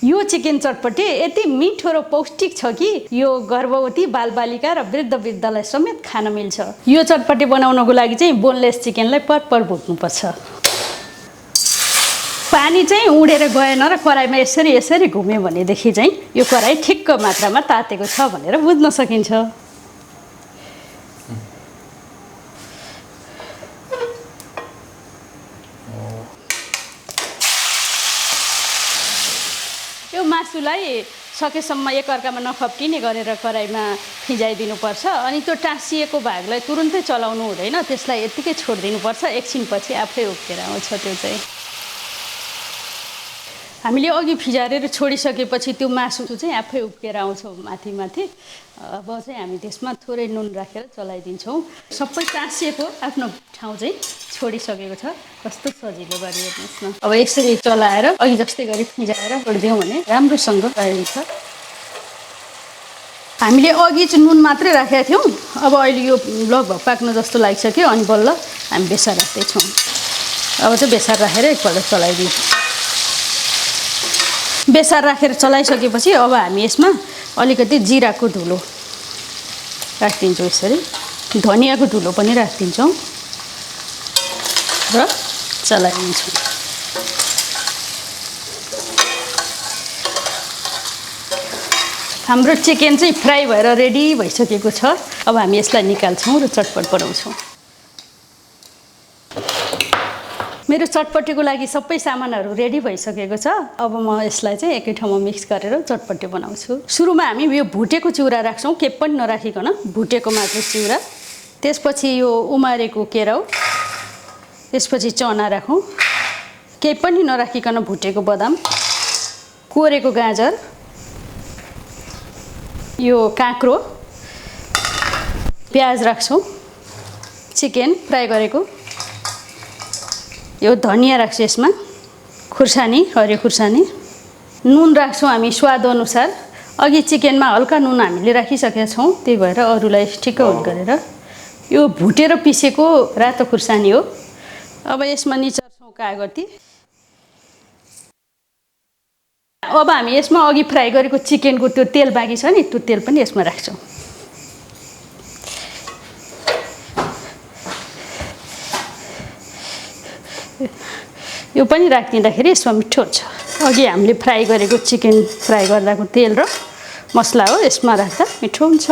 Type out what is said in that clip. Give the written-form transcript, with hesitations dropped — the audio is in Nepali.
यो चिकन चटपटी यति मिठो र पौष्टिक छ कि यो गर्भवती बालबालिका र वृद्धलाई समेत खान मिल्छ। यो चटपटी बनाउनको लागि चाहिँ बोनलेस चिकनलाई पर भुट्नुपर्छ। पानी चाहिँ उडेर गएन र कराईमा यसरी घुम्यो भनेदेखि चाहिँ यो कराई ठिक्क मात्रामा तातेको छ भनेर बुझ्न सकिन्छ। यो मासुलाई सकेसम्म एकअर्कामा नखप्टिने गरेर कराईमा फिजाइदिनुपर्छ। अनि त्यो टाँसिएको भागलाई तुरुन्तै चलाउनु हुँदैन, त्यसलाई यत्तिकै छोडिदिनुपर्छ। एकछिनपछि आफै उक्केर आउँछ। त्यो चाहिँ हामीले अघि फिजारेर छोडिसकेपछि त्यो मासु चाहिँ आफै उक्केर आउँछ माथि। अब चाहिँ हामी त्यसमा थोरै नुन राखेर चलाइदिन्छौँ। सबै टाँसिएको आफ्नो ठाउँ चाहिँ छोडिसकेको छ। कस्तो सजिलो गरी हेर्नुहोस् न। अब यसरी चलाएर अघि जस्तै गरी फिजाएर छोडिदियौँ भने राम्रोसँग तयारी छ। हामीले अघि चाहिँ नुन मात्रै राखेका थियौँ। अब अहिले यो लगभग पाक्न जस्तो लागिसक्यो। अनि बल्ल हामी बेसार राख्दैछौँ। अब चाहिँ बेसार राखेर एकपल्ट चलाइदिउँ। बेसार राखेर चलाइसकेपछि अब हामी यसमा अलिकति जिराको धुलो राखिदिन्छौँ। यसरी धनियाँको धुलो पनि राखिदिन्छौँ र चलाइदिन्छौँ। हाम्रो चिकन चाहिँ फ्राई भएर रेडी भइसकेको छ। अब हामी यसलाई निकाल्छौँ र चटपट बनाउँछौँ। मेरो चटपटीको लागि सबै सामानहरू रेडी भइसकेको छ। अब म यसलाई चाहिँ एकै ठाउँमा मिक्स गरेर चटपटी बनाउँछु। सुरुमा हामी यो भुटेको चिउरा राख्छौँ, केही पनि नराखिकन भुटेको मात्र चिउरा। त्यसपछि यो उमारेको केराउ, त्यसपछि चना राखौँ, केही पनि नराखिकन भुटेको बदाम, कोरेको गाजर, यो काँक्रो, प्याज राख्छौँ, चिकन फ्राई गरेको, यो धनियाँ राख्छु यसमा, खुर्सानी, हरियो खुर्सानी, नुन राख्छौँ हामी स्वाद अनुसार। अघि चिकनमा हल्का नुन हामीले राखिसकेका छौँ, त्यही भएर अरूलाई ठिक्क हुन गरेर। यो भुटेर पिसेको रातो खुर्सानी हो। अब यसमा निचर्छौँ कागती। अब हामी यसमा अघि फ्राई गरेको चिकनको त्यो तेल बाँकी छ नि, त्यो तेल पनि यसमा राख्छौँ। यो पनि राखिदिँदाखेरि यसमा मिठो हुन्छ। अघि हामीले फ्राई गरेको चिकन फ्राई गर्दाको तेल र मसला हो, यसमा राख्दा मिठो हुन्छ।